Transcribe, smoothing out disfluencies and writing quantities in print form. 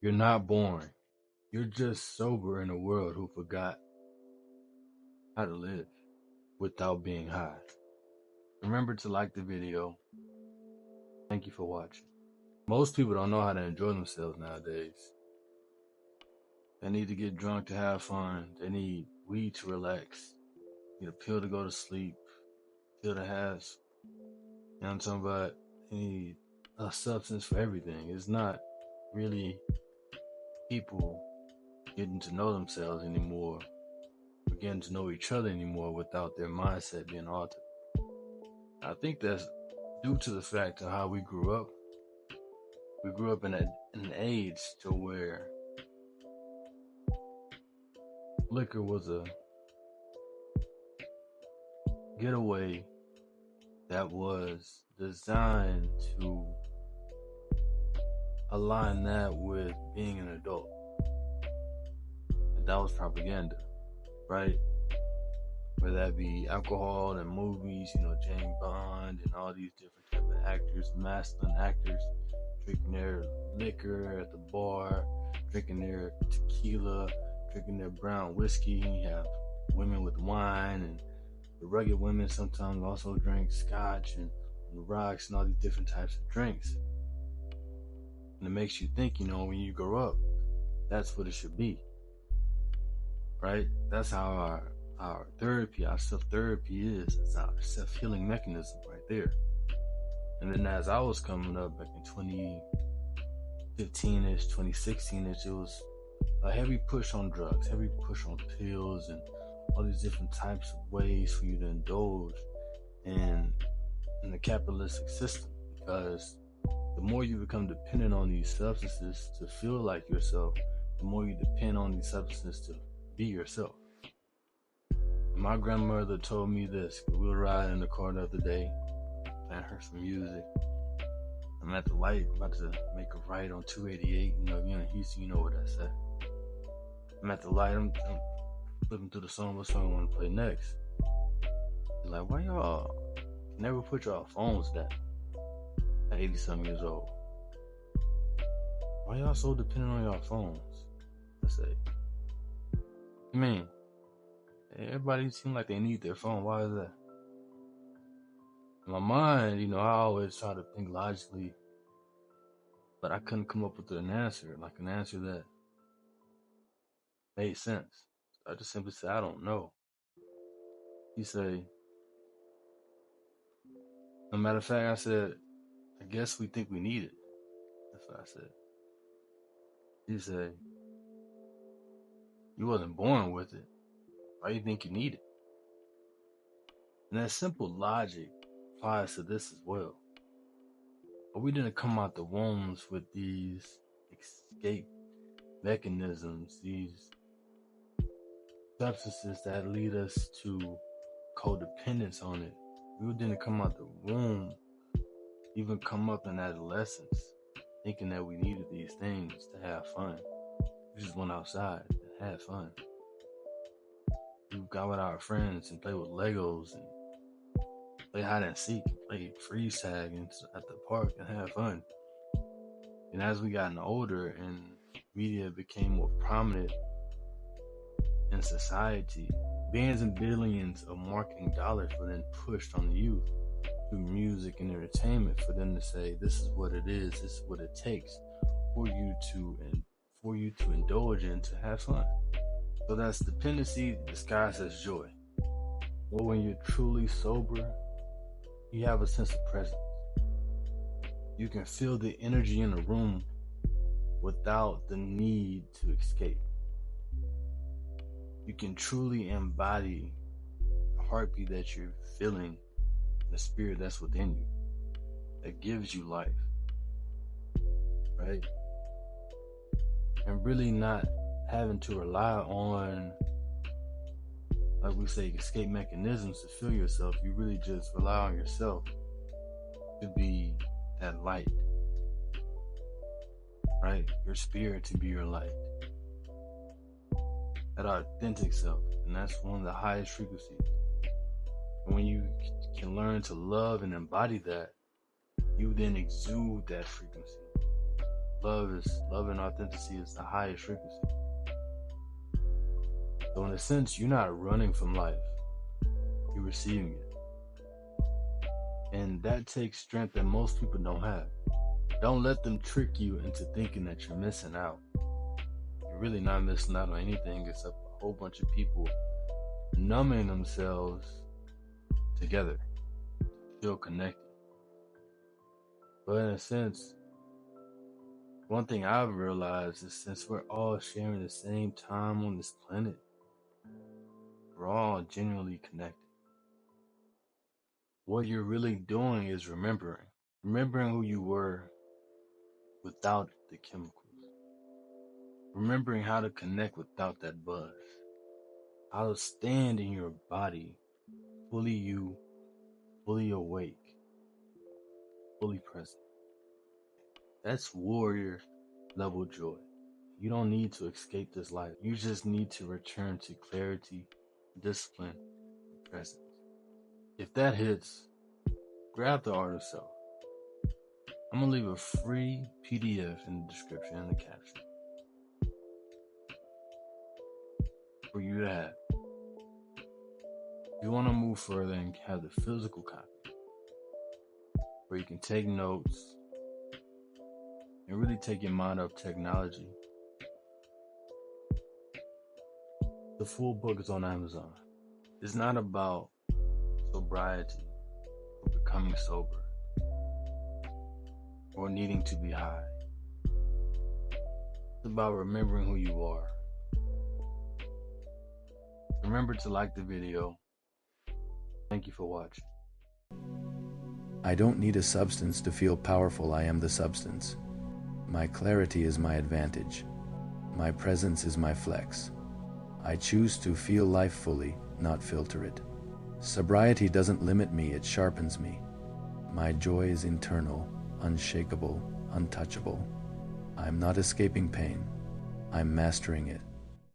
You're not boring. You're just sober in a world who forgot how to live without being high. Remember to like the video. Thank you for watching. Most people don't know how to enjoy themselves nowadays. They need to get drunk to have fun. They need weed to relax. Need a pill to go to sleep. Pill to have. You know what I'm talking about? They need a substance for everything. It's not really people getting to know themselves anymore, or getting to know each other anymore without their mindset being altered. I think that's due to the fact of how we grew up. We grew up in an age to where liquor was a getaway that was designed to align that with being an adult. And that was propaganda, right? Whether that be alcohol and movies, James Bond and all these different type of actors, masculine actors, drinking their liquor at the bar, drinking their tequila, drinking their brown whiskey. You have women with wine, and the rugged women sometimes also drink scotch and on the rocks and all these different types of drinks. And it makes you think, when you grow up, that's what it should be, right? That's how our therapy, our self-therapy is. It's our self-healing mechanism right there. And then as I was coming up back in 2015-ish, 2016-ish, it was a heavy push on drugs, heavy push on pills, and all these different types of ways for you to indulge in the capitalistic system. Because the more you become dependent on these substances to feel like yourself, the more you depend on these substances to be yourself. My grandmother told me this. We were riding in the car the other day, and I heard some music. I'm at the light, about to make a right on 288. If you're in Houston, you know what I said. I'm at the light. I'm flipping through the song. What song I want to play next? He's like, why y'all never put y'all phones down at 80-something years old? Why y'all so dependent on y'all phones? I say, I mean, everybody seems like they need their phone. Why is that? In my mind, I always try to think logically, but I couldn't come up with an answer, like an answer that made sense. So I just simply said, I don't know. He said, no matter of fact, I said, I guess we think we need it. That's what I said. He said, you wasn't born with it. Why do you think you need it? And that simple logic applies to this as well. But we didn't come out the wombs with these escape mechanisms, these substances that lead us to codependence on it. We didn't come out the womb, even come up in adolescence, thinking that we needed these things to have fun. We just went outside and had fun. We got with our friends and played with Legos and play hide and seek, play freeze tag at the park and have fun. And as we gotten older and media became more prominent in society, billions and billions of marketing dollars were then pushed on the youth through music and entertainment for them to say, this is what it is, this is what it takes for you to indulge in, to have fun. So that's dependency disguised as joy. But when you're truly sober, you have a sense of presence. You can feel the energy in the room without the need to escape. You can truly embody the heartbeat that you're feeling, the spirit that's within you, that gives you life, right? And really not having to rely on, like we say, escape mechanisms to feel yourself. You really just rely on yourself to be that light, right? Your spirit to be your light, that authentic self. And that's one of the highest frequencies. And when you can learn to love and embody that, you then exude that frequency. Love and authenticity is the highest frequency. So in a sense, you're not running from life. You're receiving it. And that takes strength that most people don't have. Don't let them trick you into thinking that you're missing out. You're really not missing out on anything except a whole bunch of people numbing themselves together to feel connected. But in a sense, one thing I've realized is since we're all sharing the same time on this planet, we're all genuinely connected. What you're really doing is remembering who you were without the chemicals, remembering how to connect without that buzz, how to stand in your body, fully you, fully awake, fully present. That's warrior level joy. You don't need to escape this life. You just need to return to clarity, discipline, and presence. If that hits, grab the Art of Self. I'm going to leave a free PDF in the description and the caption for you to have. If you want to move further and have the physical copy, where you can take notes and really take your mind off technology, the full book is on Amazon. It's not about sobriety or becoming sober or needing to be high. It's about remembering who you are. Remember to like the video. Thank you for watching. I don't need a substance to feel powerful. I am the substance. My clarity is my advantage. My presence is my flex. I choose to feel life fully, not filter it. Sobriety doesn't limit me, it sharpens me. My joy is internal, unshakable, untouchable. I'm not escaping pain. I'm mastering it.